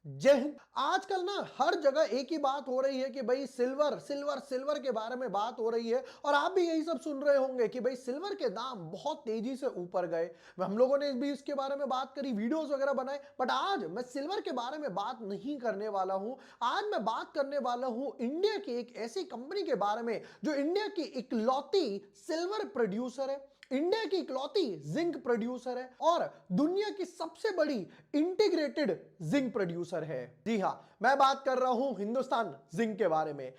जय हिंद। आजकल ना हर जगह एक ही बात हो रही है कि भाई सिल्वर सिल्वर सिल्वर के बारे में बात हो रही है और आप भी यही सब सुन रहे होंगे कि भाई सिल्वर के दाम बहुत तेजी से ऊपर गए। हम लोगों ने भी इसके बारे में बात करी, वीडियोस वगैरह बनाए, बट आज मैं सिल्वर के बारे में बात नहीं करने वाला हूं। आज मैं बात करने वाला हूं इंडिया की एक ऐसी कंपनी के बारे में जो इंडिया की इकलौती सिल्वर प्रोड्यूसर है, इंडिया की इकलौती जिंक प्रोड्यूसर है और दुनिया की सबसे बड़ी इंटीग्रेटेड जिंक प्रोड्यूसर है। जी हां, मैं बात कर रहा हूं हिंदुस्तान जिंक के बारे में।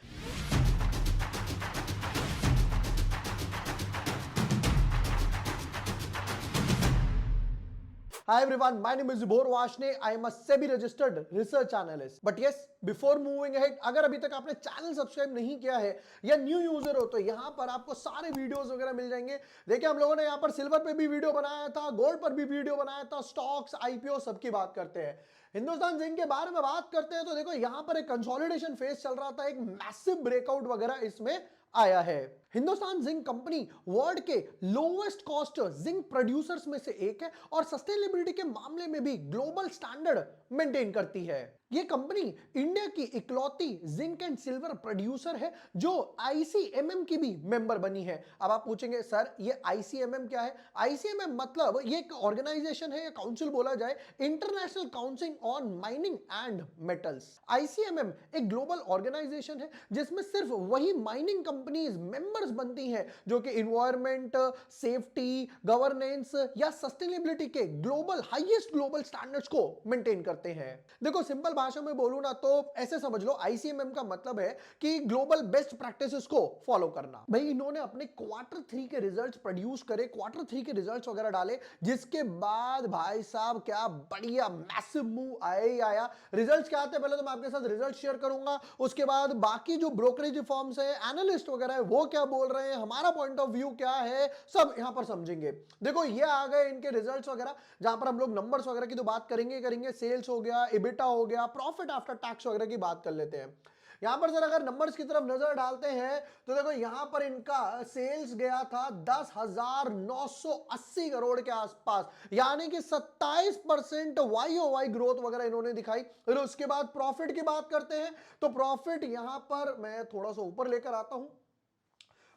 Hi everyone, my name is Vibhor Vashne. I am a SEBI registered research analyst. But yes, before moving ahead, अगर अभी तक आपने चैनल सब्सक्राइब नहीं किया है या न्यू यूजर हो तो यहां पर आपको सारे वीडियोस वगैरह मिल जाएंगे। देखिए, हम लोगों ने यहां पर सिल्वर पे भी वीडियो बनाया था, गोल्ड पर भी वीडियो बनाया था, स्टॉक्स, आईपीओ सबकी बात करते हैं। हिंदुस्तान जिंक के बारे में बात करते हैं तो देखो, यहां पर एक कंसोलिडेशन फेज चल रहा था, एक मैसिव ब्रेकआउट वगैरह इसमें आया है। हिंदुस्तान जिंक कंपनी वर्ल्ड के लोवेस्ट कॉस्ट जिंक प्रोड्यूसर्स में से एक है और सस्टेनेबिलिटी के मामले में भी ग्लोबल स्टैंडर्ड मेंटेन करती है। यह कंपनी इंडिया की इकलौती जिंक एंड सिल्वर प्रोड्यूसर है जो आईसीएमएम की भी मेंबर बनी है। अब आप पूछेंगे सर ये आईसीएमएम क्या है? आईसीएमएम मतलब ये एक ऑर्गेनाइजेशन है या काउंसिल बोला जाए, international council on mining and metals. ICMM एक ग्लोबल ऑर्गेनाइजेशन है जिसमें सिर्फ वही माइनिंग कंपनीज मेंबर्स बनती हैं जो कि इन्वायरमेंट, सेफ्टी, गवर्नेंस या सस्टेनेबिलिटी के ग्लोबल हाईएस्ट ग्लोबल स्टैंडर्ड्स को मेंटेन करते हैं। देखो, सिंपल भाषा में बोलूं ना तो ऐसे समझ लो, आईसीएमएम का मतलब है कि ग्लोबल बेस्ट प्रैक्टिसेस को फॉलो करना। भाई, इन्होंने अपने क्वार्टर 3 के रिजल्ट्स प्रोड्यूस करे, क्वार्टर 3 के रिजल्ट्स वगैरह डाले, जिसके बाद भाई साहब क्या बढ़िया मैसिव मूव आया ही आया। रिजल्ट्स क्या आते हैं पहले तो मैं आपके साथ रिजल्ट शेयर करूंगा, उसके बाद बाकी जो ब्रोकरेज फॉर्म्स है, एनालिस्ट वगैरह है, वो क्या बोल रहे हैं, हमारा पॉइंट ऑफ व्यू क्या है, सब यहां पर समझेंगे। देखो, ये आ गए इनके रिजल्ट्स वगैरह, जहां पर हम लोग नंबर्स वगैरह की तो बात करेंगे, सेल्स हो गया, इबिटा हो गया, प्रॉफिट आफ्टर टैक्स वगैरह की बात कर लेते हैं। यहां पर जरा अगर नंबर्स की तरफ नजर डालते हैं तो देखो, यहां पर इनका सेल्स गया था 10,980 करोड़ के आसपास, यानी कि 27% वाई ओ वाई ग्रोथ वगैरह इन्होंने दिखाई। फिर उसके बाद प्रॉफिट की बात करते हैं तो प्रॉफिट यहां पर मैं थोड़ा सा ऊपर लेकर आता हूं।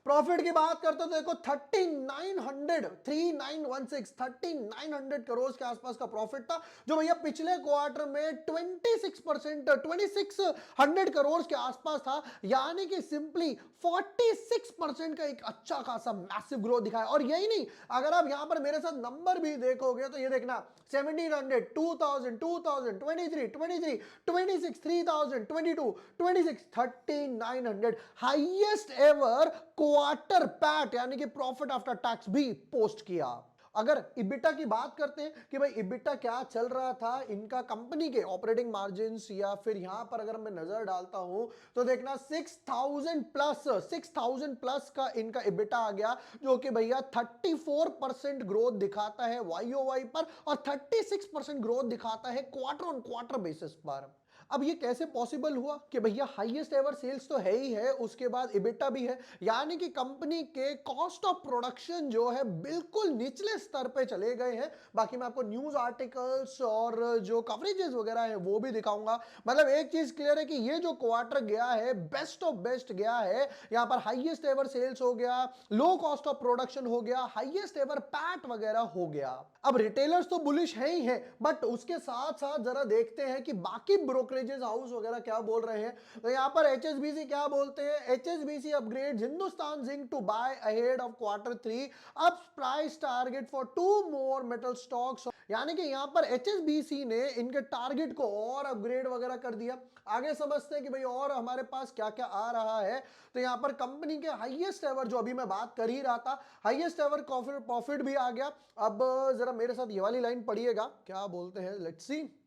प्रॉफिट की बात करते हो तो देखो 3900 करोड़ के आसपास का प्रॉफिट था, जो भैया पिछले क्वार्टर में 2600 करोड़ के आसपास था, यानी कि सिंपली 46% का एक अच्छा खासा मैसिव ग्रोथ दिखाया। और यही नहीं, अगर आप यहां पर मेरे साथ नंबर भी देखोगे तो ये देखना 1700, 2000, 2000, 23, 23, 26, 3000, 22, 26, 3900 हाईएस्ट एवर क्वार्टर पैट यानी कि प्रॉफिट आफ्टर टैक्स भी पोस्ट किया। अगर इबिटा की बात करते हैं कि भाई इबिटा क्या चल रहा था इनका, कंपनी के ऑपरेटिंग मार्जिन्स, या फिर यहां पर अगर मैं नजर डालता हूं तो देखना 6000 प्लस का इनका इबिटा आ गया, जो कि भैया 34% ग्रोथ दिखाता है वाई ओ वाई पर और 36% ग्रोथ दिखाता है क्वार्टर ऑन क्वार्टर बेसिस पर। अब ये कैसे पॉसिबल हुआ कि भैया हाईएस्ट एवर सेल्स तो है ही है, उसके बाद इबिटा भी है, यानी कि कंपनी के कॉस्ट ऑफ प्रोडक्शन जो है बिल्कुल निचले स्तर पे चले गए हैं। बाकी मैं आपको न्यूज आर्टिकल्स और जो कवरेजेस वगैरह है वो भी दिखाऊंगा। मतलब एक चीज क्लियर है कि ये जो क्वार्टर गया है बेस्ट ऑफ बेस्ट गया है। यहां पर हाईएस्ट एवर सेल्स हो गया, लो कॉस्ट ऑफ प्रोडक्शन हो गया, हाईएस्ट एवर पैट वगैरह हो गया। अब रिटेलर्स तो बुलिश है ही है, बट उसके साथ साथ जरा देखते हैं कि बाकी ब्रोकरेजेस हाउस वगैरह क्या बोल रहे हैं। तो यहां पर एचएसबीसी क्या बोलते हैं, HSBC upgrade Hindustan Zinc to buy ahead of quarter 3, up price target for 2 more metal stocks, यानी कि यहां पर एचएसबीसी ने इनके टारगेट को और अपग्रेड वगैरह कर दिया। आगे समझते हैं कि भाई और हमारे पास क्या क्या आ रहा है। तो यहां पर कंपनी के हाईएस्ट एवर, जो अभी मैं बात कर ही रहा था, हाईएस्ट एवर प्रॉफिट भी आ गया। अब जरा मेरे साथ ये वाली लाइन पढ़िएगा, क्या बोलते हैं, let's see.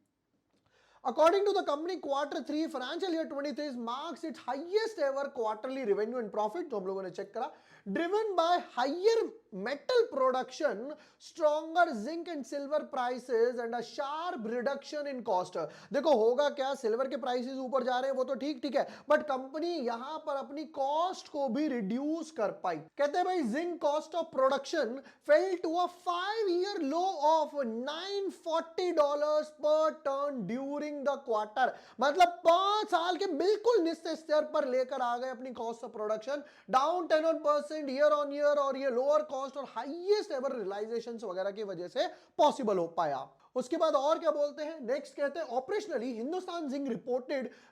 According to the company, quarter 3 financial year 23 marks its highest ever quarterly revenue and profit, जो हम लोगों ने चेक करा। Driven by higher metal production, stronger zinc and silver prices and a sharp reduction in cost। देखो होगा क्या, silver के prices ऊपर जा रहे हैं वो तो ठीक ठीक है, बट कंपनी यहां पर अपनी कॉस्ट को भी रिड्यूस कर पाई। कहते हैं भाई zinc cost of production fell to a 5-year low of $940 per ton during the quarter. मतलब 5 साल के बिल्कुल निचले स्तर पर लेकर आ गए अपनी cost of production, down 10% year on year, और ये लोअर कॉस्ट और हाईएस्ट एवर रियलाइजेशंस वगैरह की वजह से पॉसिबल हो पाया। उसके बाद और क्या बोलते हैं, नेक्स्ट कहते हैं operationally Hindustan zinc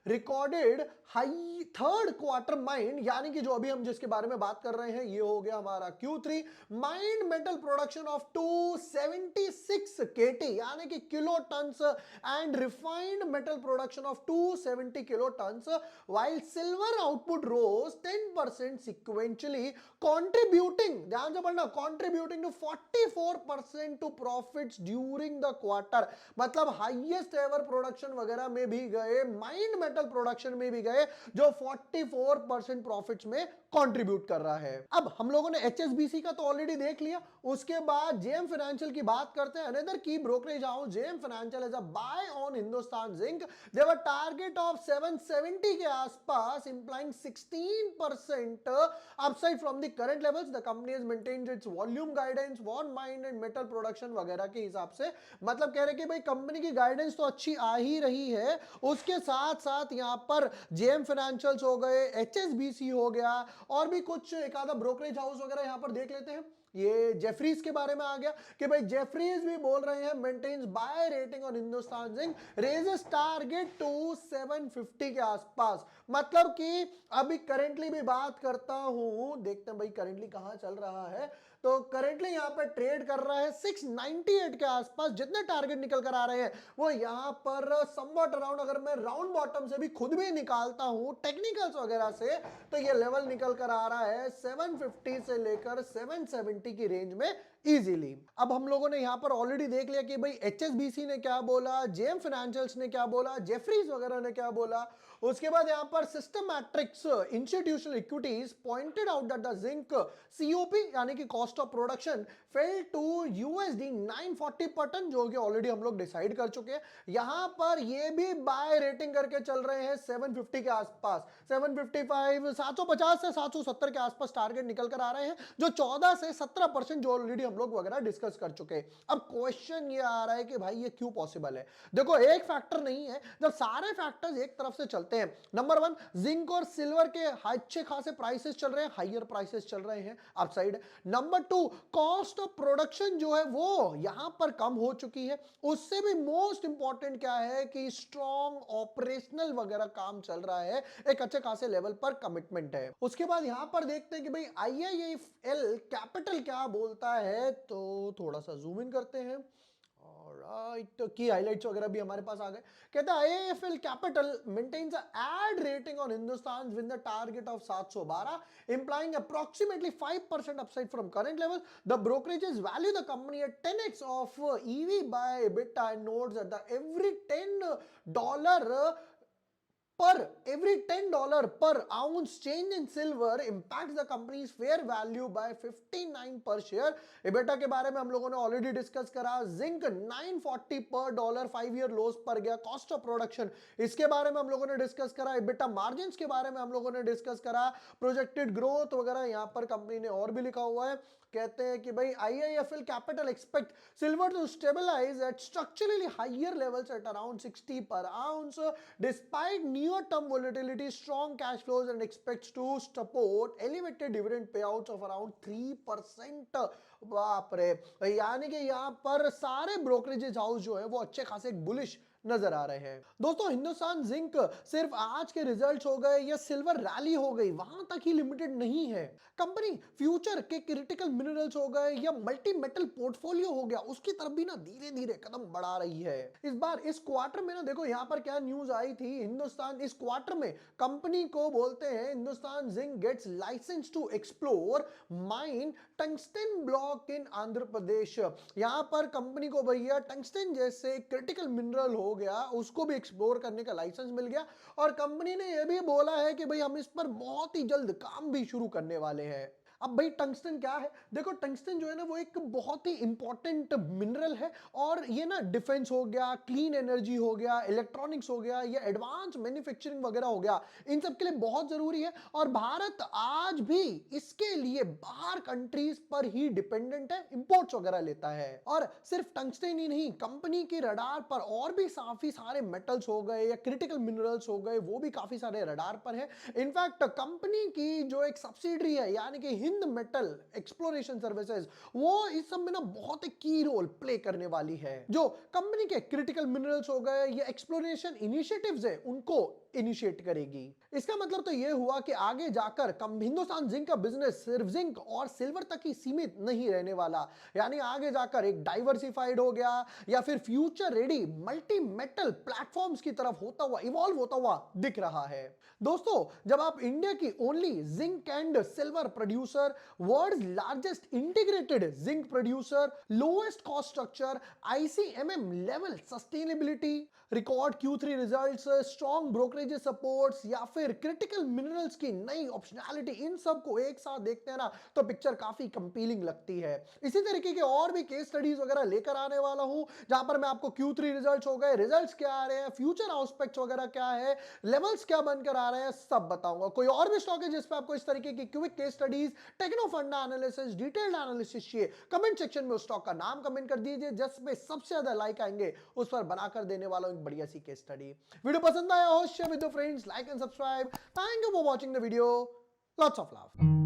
recorded high third quarter mind, यानी कि जो अभी हम जिसके बारे में बात कर रहे हैं ये हो गया हमारा Q3, mined metal production of 276 KT यानी कि kilo tons, and refined metal production of 270 kilo tons, while silver output rose 10% sequentially, contributing, ध्यान से पढ़ना, contributing to 44% to profits during the quarter। मतलब हाईएस्ट एवर प्रोडक्शन वगैरह में भी गए, माइंड मेटल प्रोडक्शन में भी गए, जो 44% प्रॉफिट्स में कंट्रीब्यूट कर रहा है। अब हम लोगों ने HSBC का तो ऑलरेडी देख लिया, उसके बाद JM फाइनेंशियल की बात करते हैं। अनदर की brokerage house JM financial is a buy on Hindustan Zinc, their target of 770 के आसपास, implying 16% upside from the current levels. The company has maintained its volume guidance for mined and metal production वगैरह के हिसाब से। मतलब कह रहे कि भाई कंपनी की गाइडेंस तो अच्छी आ ही रही है, उसके साथ साथ यहां पर JM फाइनेंशियल्स हो गए, HSBC हो गया, और भी कुछ एक आधा ब्रोकरेज हाउस वगैरह यहां पर देख लेते हैं। ये जेफरीज के बारे में आ गया कि भाई जेफरीज भी बोल रहे हैं maintains buy rating on Hindustan Zinc, raises target to 750 के आसपास। मतलब कि अभी करेंटली भी बात करता हूं, देखते हैं भाई करेंटली कहां चल रहा है, तो करेंटली यहां पर ट्रेड कर रहा है 698 के आसपास। जितने टारगेट निकल कर आ रहे हैं वो यहां पर समवट अराउंड, अगर मैं राउंड बॉटम से भी खुद भी निकालता हूं टेक्निकल्स वगैरह से, तो ये लेवल निकल कर आ रहा है 750 से लेकर 770 की रेंज में इजीली। अब हम लोगों ने यहां पर ऑलरेडी देख लिया कि भाई HSBC ने क्या बोला, JM फाइनेंशियल्स ने क्या बोला, जेफरीज वगैरह ने क्या बोला। उसके बाद यहां पर Systematix Institutional Equities pointed out that the zinc COP यानी कि cost of production fell to USD 940 per ton, जो कि ऑलरेडी हम लोग डिसाइड कर चुके हैं। यहां पर ये भी बाय रेटिंग करके चल रहे हैं 750 के आसपास, 755 750 से 770 के आसपास टारगेट निकल कर आ रहे हैं, जो 14 से 17% जो ऑलरेडी हम लोग वगैरह डिस्कस कर चुके हैं। अब क्वेश्चन ये आ रहा है कि भाई ये क्यों पॉसिबल है। देखो एक फैक्टर नहीं है, जब सारे फैक्टर्स एक तरफ से चलते हैं। नंबर 1, जिंक और सिल्वर के अच्छे खासे प्राइसेस चल रहे हैं, हायर प्राइसेस चल रहे हैं upside. Number 2, cost of production जो है वो यहां पर कम हो चुकी है। उससे भी मोस्ट इंपॉर्टेंट क्या है कि स्ट्रॉन्ग ऑपरेशनल वगैरह काम चल रहा है, एक अच्छे खासे लेवल पर कमिटमेंट है। उसके बाद यहां पर देखते हैं कि भाई IIFL कैपिटल क्या बोलता है, तो थोड़ा सा जूम इन करते हैं। ऑलराइट, की हाइलाइट्स वगैरह भी हमारे पास आ गए। कहता है IIFL capital maintains add rating on Hindustan with the target of 712, implying approximately 5% upside from current levels. The brokerages value the company at 10x of EV by EBITDA and notes that the every $10 per ounce change in silver impacts the company's fair value by 59 per share। EBITDA के बारे में हम लोगों ने already discuss करा। Zinc 940 पर dollar 5 year loss पर गया। कॉस्ट ऑफ प्रोडक्शन इसके बारे में हम लोगों ने डिस्कस करा। EBITDA मार्जिन्स के बारे में हम लोगों ने डिस्कस करा। प्रोजेक्टेड ग्रोथ वगैरह यहां पर कंपनी ने और भी लिखा हुआ है। कहते हैं कि भाई IIFL capital expect silver to stabilise at structurally higher levels at around 60 per ounce despite near-term volatility, strong cash flows, and expects to support elevated dividend payouts of around 3%। बाप रे, यानी कि यहां पर सारे ब्रोकरेजेस हाउस जो है वो अच्छे खासे बुलिश नजर आ रहे हैं। दोस्तों हिंदुस्तान जिंक सिर्फ आज के रिजल्ट्स हो गए या सिल्वर रैली हो गई वहां तक ही लिमिटेड नहीं है। कंपनी फ्यूचर के क्रिटिकल मिनरल्स हो गए या मल्टी मेटल पोर्टफोलियो हो गया, उसकी तरफ भी ना धीरे धीरे कदम बढ़ा रही है। इस बार इस क्वार्टर में ना देखो यहां पर क्या न्यूज आई थी, हिंदुस्तान इस क्वार्टर में कंपनी को बोलते हैं Hindustan Zinc gets licence to explore mine tungsten block in Andhra Pradesh. यहां पर कंपनी को भैया टंगस्टन जैसे क्रिटिकल मिनरल हो गया, उसको भी एक्सप्लोर करने का लाइसेंस मिल गया, और कंपनी ने यह भी बोला है कि भाई हम इस पर बहुत ही जल्द काम भी शुरू करने वाले हैं। अब भाई टंगस्टन क्या है? देखो टंगस्टन जो है ना वो एक बहुत ही इंपॉर्टेंट मिनरल है और ये ना डिफेंस हो गया, क्लीन एनर्जी हो गया, इलेक्ट्रॉनिक्स हो गया या एडवांस मैन्युफैक्चरिंग वगैरह हो गया, इन सब के लिए बहुत जरूरी है। और भारत आज भी इसके लिए बाहर कंट्रीज पर ही डिपेंडेंट है, इंपोर्ट्स वगैरह लेता है। और सिर्फ टंगस्टन ही नहीं, कंपनी की रडार पर और भी काफी सारे मेटल्स हो गए या क्रिटिकल मिनरल्स हो गए, वो भी काफी सारे रडार पर है। इनफैक्ट कंपनी की जो एक सब्सिडरी है यानी कि हिंद मेटल एक्सप्लोरेशन सर्विसेज, वो इस सब में ना बहुत ही की रोल प्ले करने वाली है। जो कंपनी के क्रिटिकल मिनरल्स हो गए या एक्सप्लोरेशन इनिशिएटिव्स है उनको इनिशिएट करेगी। इसका मतलब तो यह हुआ कि आगे जाकर हिंदुस्तान जिंक का बिजनेस सिर्फ जिंक और सिल्वर तक ही सीमित नहीं रहने वाला, यानी आगे जाकर एक डाइवर्सिफाइड हो गया या फिर future ready multi metal platforms की तरफ होता हुआ इवॉल्व होता हुआ दिख रहा है। दोस्तों, जब आप इंडिया की only zinc and silver producer, world largest integrated zinc producer, lowest cost structure, ICMM level sustainability, record Q3 results, strong brokerage supports या फिर क्रिटिकल मिनरल्स की नई ऑप्शनैलिटी, इन सब को एक साथ देखते हैं ना तो पिक्चर काफी कंपीलिंग लगती है। इसी तरीके के और भी केस स्टडीज वगैरह लेकर आने वाला हूं जहां पर मैं आपको Q3 रिजल्ट्स हो गए, रिजल्ट्स क्या आ रहे हैं, फ्यूचर आस्पेक्ट्स वगैरह क्या है, लेवल्स क्या बनकर आ रहे हैं, सब बताऊंगा। कोई और भी स्टॉक है जिस पे आपको इस तरीके की क्विक केस स्टडीज, टेक्नो फंडा एनालिसिस, डिटेल्ड एनालिसिस चाहिए, कमेंट सेक्शन में उस स्टॉक का नाम कमेंट कर दीजिए, जिस पे सबसे ज्यादा लाइक आएंगे उस पर बनाकर देने वाला हूं एक बढ़िया सी केस स्टडी। वीडियो पसंद आया हो share with your friends, like and subscribe. Thank you for watching the video, lots of love.